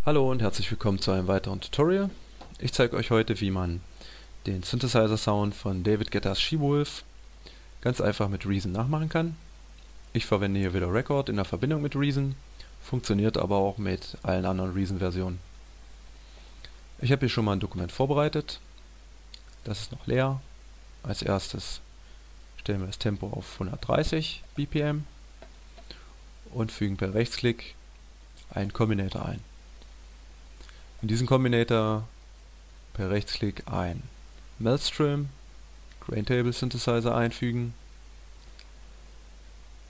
Hallo und herzlich willkommen zu einem weiteren Tutorial. Ich zeige euch heute, wie man den Synthesizer-Sound von David Guetta's She-Wolf ganz einfach mit Reason nachmachen kann. Ich verwende hier wieder Record in der Verbindung mit Reason, funktioniert aber auch mit allen anderen Reason-Versionen. Ich habe hier schon mal ein Dokument vorbereitet, das ist noch leer. Als erstes stellen wir das Tempo auf 130 BPM und fügen per Rechtsklick einen Combinator ein. In diesen Combinator per Rechtsklick ein Maelstrom Grain-Table Synthesizer einfügen.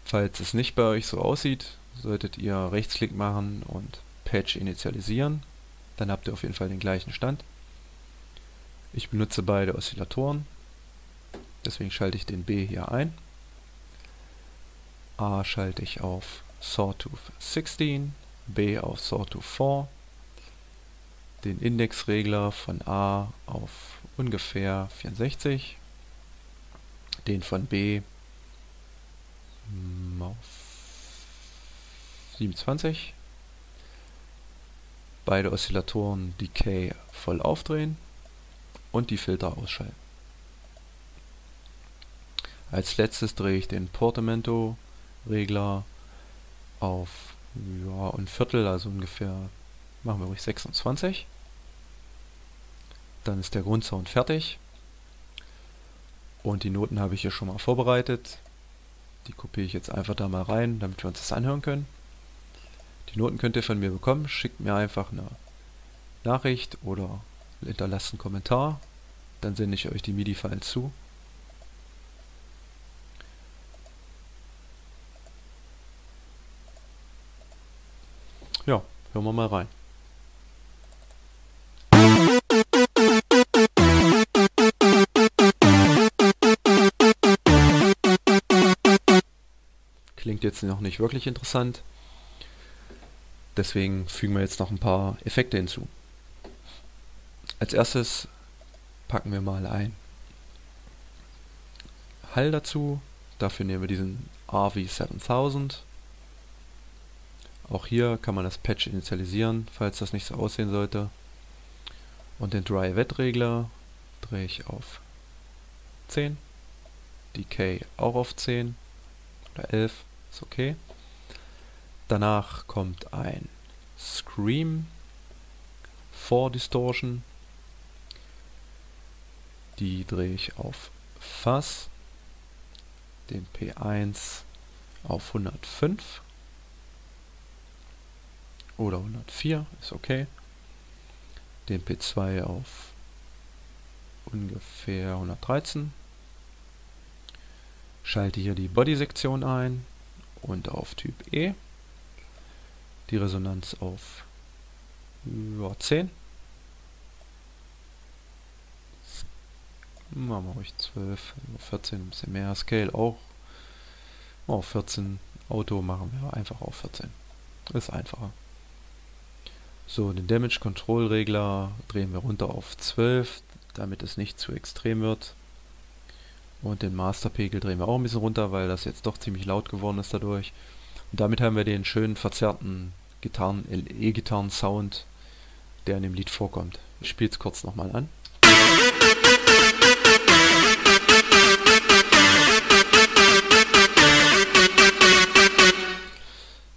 Falls es nicht bei euch so aussieht, solltet ihr Rechtsklick machen und Patch initialisieren. Dann habt ihr auf jeden Fall den gleichen Stand. Ich benutze beide Oszillatoren, deswegen schalte ich den B hier ein. A schalte ich auf Sawtooth 16, B auf Sawtooth 4. Den Indexregler von A auf ungefähr 64, den von B auf 27, beide Oszillatoren Decay voll aufdrehen und die Filter ausschalten. Als letztes drehe ich den Portamento-Regler auf ein Viertel, also ungefähr, machen wir ruhig 26. Dann ist der Grundsound fertig und die Noten habe ich hier schon mal vorbereitet. Die kopiere ich jetzt einfach da mal rein, damit wir uns das anhören können. Die Noten könnt ihr von mir bekommen, schickt mir einfach eine Nachricht oder hinterlasst einen Kommentar, dann sende ich euch die MIDI-Files zu. Ja, hören wir mal rein. Klingt jetzt noch nicht wirklich interessant, deswegen fügen wir jetzt noch ein paar Effekte hinzu. Als erstes packen wir mal ein Hall dazu, dafür nehmen wir diesen RV7000. Auch hier kann man das Patch initialisieren, falls das nicht so aussehen sollte. Und den Dry-Wet-Regler drehe ich auf 10, Decay auch auf 10 oder 11. Ist okay. Danach kommt ein Scream 4 Distortion. Die drehe ich auf Fuzz. Den P1 auf 105 oder 104, ist okay. Den P2 auf ungefähr 113. Schalte hier die Body-Sektion ein und auf Typ E. Die Resonanz auf 10. Machen wir ruhig 12, 14, ein bisschen mehr. Scale auch auf 14. Auto machen wir einfach auf 14. Ist einfacher. So, den Damage Control Regler drehen wir runter auf 12, damit es nicht zu extrem wird. Und den Masterpegel drehen wir auch ein bisschen runter, weil das jetzt doch ziemlich laut geworden ist dadurch. Und damit haben wir den schönen verzerrten E-Gitarren-Sound, der in dem Lied vorkommt. Ich spiele es kurz nochmal an.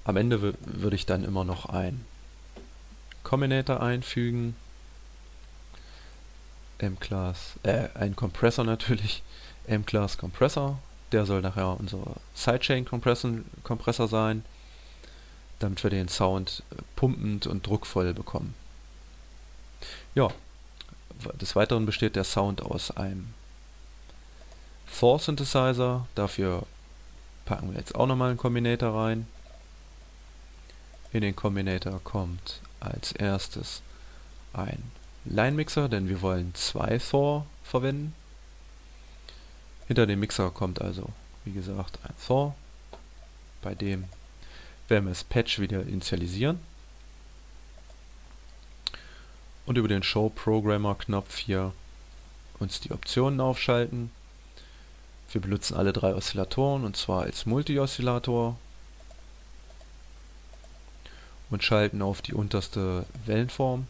Am Ende würde ich dann immer noch ein Combinator einfügen. Ein Kompressor natürlich. M-Class Kompressor, der soll nachher unser Sidechain Kompressor sein, damit wir den Sound pumpend und druckvoll bekommen. Ja, des Weiteren besteht der Sound aus einem 4 Synthesizer, dafür packen wir jetzt auch nochmal einen Combinator rein. In den Combinator kommt als erstes ein Line Mixer, denn wir wollen 2 Thor verwenden. Hinter dem Mixer kommt also, wie gesagt, ein Thor. Bei dem werden wir das Patch wieder initialisieren. Und über den Show Programmer Knopf hier uns die Optionen aufschalten. Wir benutzen alle 3 Oszillatoren, und zwar als Multi-Oszillator, und schalten auf die unterste Wellenform.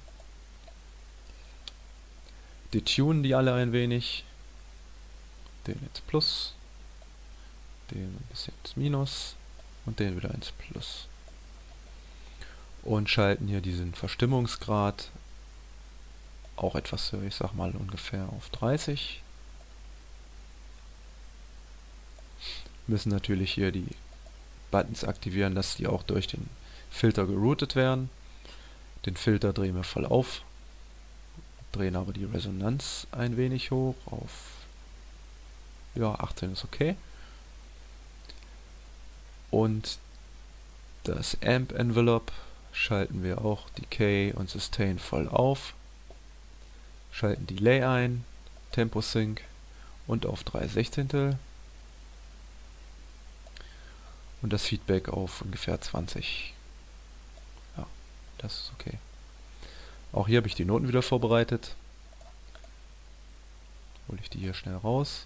Detunen die alle ein wenig. Den ins Plus, den ein bisschen ins Minus und den wieder ins Plus. Und schalten hier diesen Verstimmungsgrad auch etwas höher, ich sag mal ungefähr auf 30. Müssen natürlich hier die Buttons aktivieren, dass die auch durch den Filter geroutet werden. Den Filter drehen wir voll auf, drehen aber die Resonanz ein wenig hoch auf, ja, 18 ist okay. Und das Amp Envelope schalten wir auch Decay und Sustain voll auf, schalten Delay ein, Tempo Sync und auf 3/16 und das Feedback auf ungefähr 20. Ja, das ist okay. Auch hier habe ich die Noten wieder vorbereitet. Hole ich die hier schnell raus.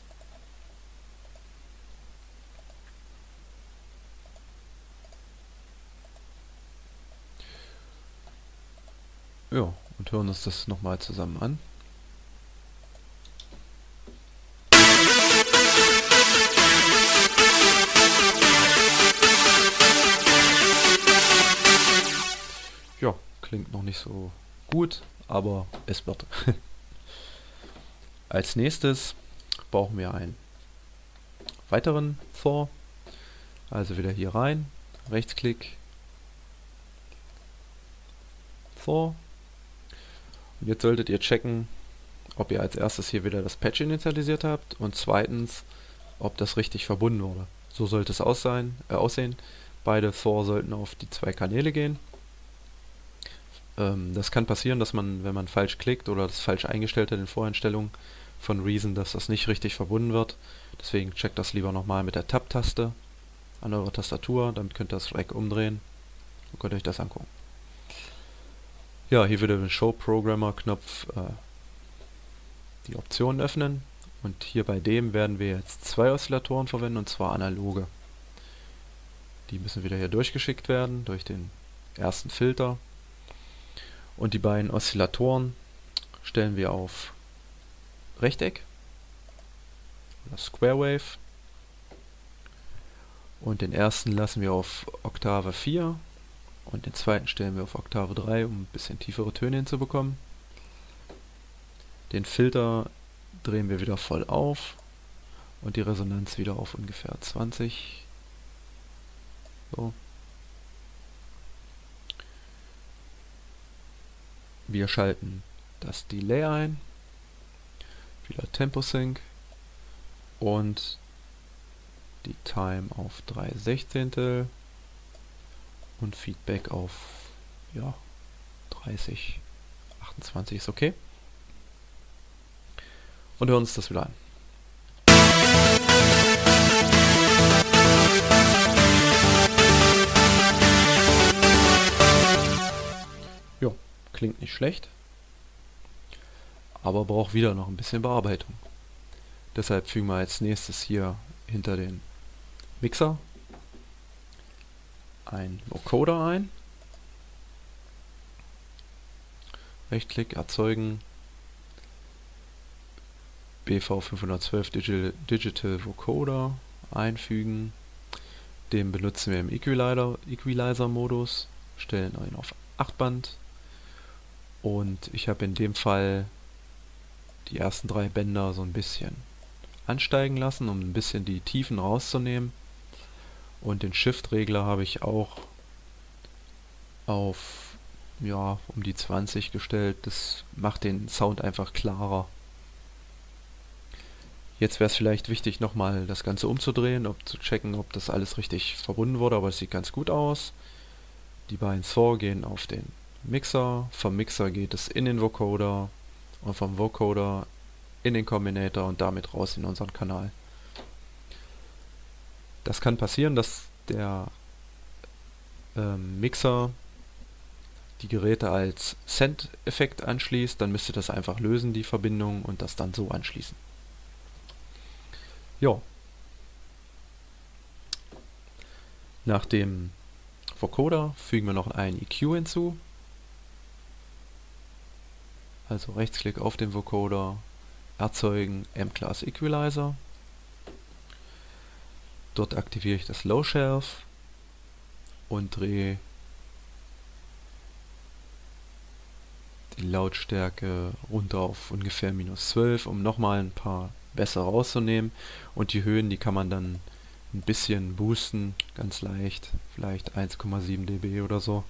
Ja, und hören uns das nochmal zusammen an. Ja, klingt noch nicht so gut, aber es wird. Als nächstes brauchen wir einen weiteren For. Also wieder hier rein, Rechtsklick, For. Und jetzt solltet ihr checken, ob ihr als erstes hier wieder das Patch initialisiert habt und zweitens, ob das richtig verbunden wurde. So sollte es aussehen. Beide For sollten auf die 2 Kanäle gehen. Das kann passieren, dass man, wenn man falsch klickt oder das falsch eingestellt hat in den Voreinstellungen von Reason, dass das nicht richtig verbunden wird. Deswegen checkt das lieber nochmal mit der Tab-Taste an eurer Tastatur, damit könnt ihr das Rack umdrehen und könnt euch das angucken. Ja, hier wieder den Show Programmer Knopf die Optionen öffnen und hier bei dem werden wir jetzt 2 Oszillatoren verwenden, und zwar analoge. Die müssen wieder hier durchgeschickt werden durch den ersten Filter. Und die beiden Oszillatoren stellen wir auf Rechteck oder Square Wave. Und den ersten lassen wir auf Oktave 4 und den zweiten stellen wir auf Oktave 3, um ein bisschen tiefere Töne hinzubekommen. Den Filter drehen wir wieder voll auf und die Resonanz wieder auf ungefähr 20. So. Wir schalten das Delay ein, wieder Tempo Sync und die Time auf 3/16 und Feedback auf, ja, 30, 28 ist okay. Und hören uns das wieder an. Jo, klingt nicht schlecht, aber braucht wieder noch ein bisschen Bearbeitung. Deshalb fügen wir als nächstes hier hinter den Mixer ein Vocoder ein. Rechtsklick, erzeugen, BV512 Digital Vocoder einfügen. Den benutzen wir im Equalizer-Modus, stellen ihn auf 8 Band und ich habe in dem Fall die ersten 3 Bänder so ein bisschen ansteigen lassen, um ein bisschen die Tiefen rauszunehmen. Und den Shift-Regler habe ich auch auf, ja, um die 20 gestellt. Das macht den Sound einfach klarer. Jetzt wäre es vielleicht wichtig, nochmal das Ganze umzudrehen, zu checken, ob das alles richtig verbunden wurde, aber es sieht ganz gut aus. Die beiden SAW gehen auf den Mixer, vom Mixer geht es in den Vocoder und vom Vocoder in den Combinator und damit raus in unseren Kanal. Das kann passieren, dass der Mixer die Geräte als Send-Effekt anschließt, dann müsst ihr das einfach lösen, die Verbindung, und das dann so anschließen. Ja. Nach dem Vocoder fügen wir noch einen EQ hinzu. Also Rechtsklick auf den Vocoder, erzeugen M-Class Equalizer. Dort aktiviere ich das Low Shelf und drehe die Lautstärke runter auf ungefähr -12, um nochmal ein paar besser rauszunehmen. Und die Höhen, die kann man dann ein bisschen boosten, ganz leicht, vielleicht 1,7 dB oder so.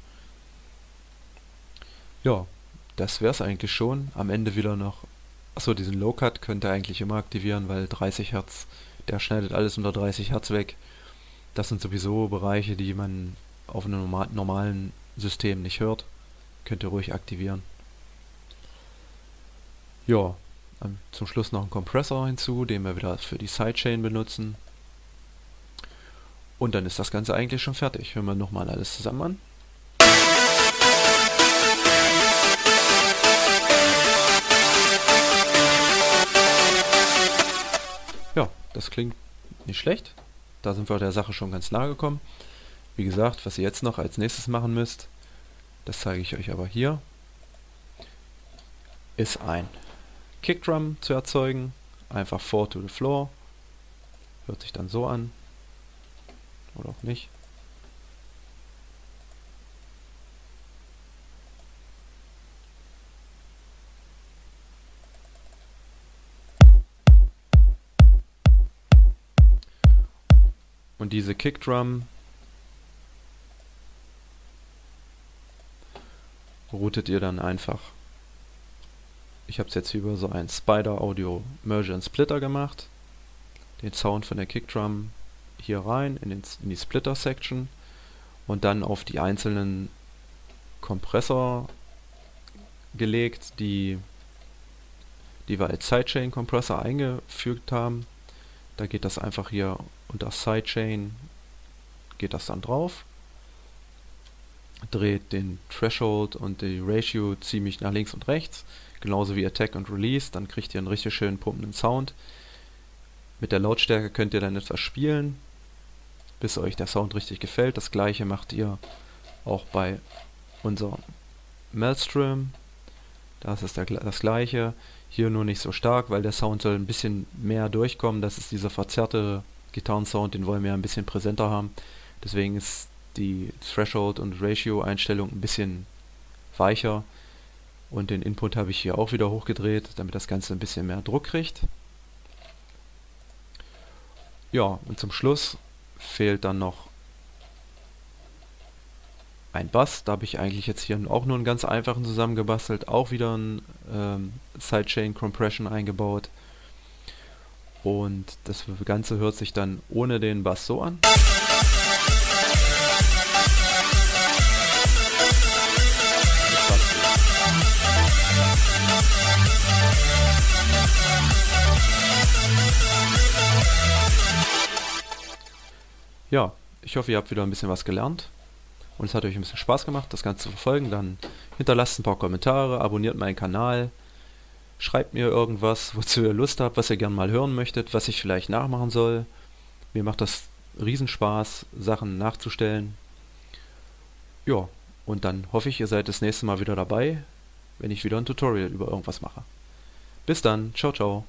Ja, das wäre es eigentlich schon. Am Ende wieder noch, achso, diesen Low Cut könnt ihr eigentlich immer aktivieren, weil 30 Hertz, der schneidet alles unter 30 Hertz weg. Das sind sowieso Bereiche, die man auf einem normalen System nicht hört. Könnt ihr ruhig aktivieren. Ja, zum Schluss noch einen Kompressor hinzu, den wir wieder für die Sidechain benutzen. Und dann ist das Ganze eigentlich schon fertig. Hören wir nochmal alles zusammen an. Ja, das klingt nicht schlecht. Da sind wir der Sache schon ganz nahe gekommen. Wie gesagt, was ihr jetzt noch als nächstes machen müsst, das zeige ich euch aber hier, ist ein Kickdrum zu erzeugen. Einfach 4 to the floor. Hört sich dann so an. Oder auch nicht. Und diese Kickdrum routet ihr dann einfach. Ich habe es jetzt über so einen Spider Audio Merge and Splitter gemacht. Den Sound von der Kickdrum hier rein in die Splitter Section und dann auf die einzelnen Kompressor gelegt, die wir als Sidechain Kompressor eingefügt haben. Da geht das einfach hier unter Sidechain, geht das dann drauf. Dreht den Threshold und die Ratio ziemlich nach links und rechts, genauso wie Attack und Release, dann kriegt ihr einen richtig schönen pumpenden Sound. Mit der Lautstärke könnt ihr dann etwas spielen, bis euch der Sound richtig gefällt. Das gleiche macht ihr auch bei unserem Maelstrom. Da ist das gleiche. Hier nur nicht so stark, weil der Sound soll ein bisschen mehr durchkommen. Das ist dieser verzerrte Gitarrensound, den wollen wir ein bisschen präsenter haben. Deswegen ist die Threshold und Ratio Einstellung ein bisschen weicher. Und den Input habe ich hier auch wieder hochgedreht, damit das Ganze ein bisschen mehr Druck kriegt. Ja, und zum Schluss fehlt dann noch ein Bass. Da habe ich eigentlich jetzt hier auch nur einen ganz einfachen zusammengebastelt. Auch wieder ein Sidechain Compression eingebaut. Und das Ganze hört sich dann ohne den Bass so an. Ja, ich hoffe, ihr habt wieder ein bisschen was gelernt und es hat euch ein bisschen Spaß gemacht, das Ganze zu verfolgen. Dann hinterlasst ein paar Kommentare, abonniert meinen Kanal, schreibt mir irgendwas, wozu ihr Lust habt, was ihr gerne mal hören möchtet, was ich vielleicht nachmachen soll. Mir macht das Riesenspaß, Sachen nachzustellen. Ja, und dann hoffe ich, ihr seid das nächste Mal wieder dabei, wenn ich wieder ein Tutorial über irgendwas mache. Bis dann, ciao, ciao.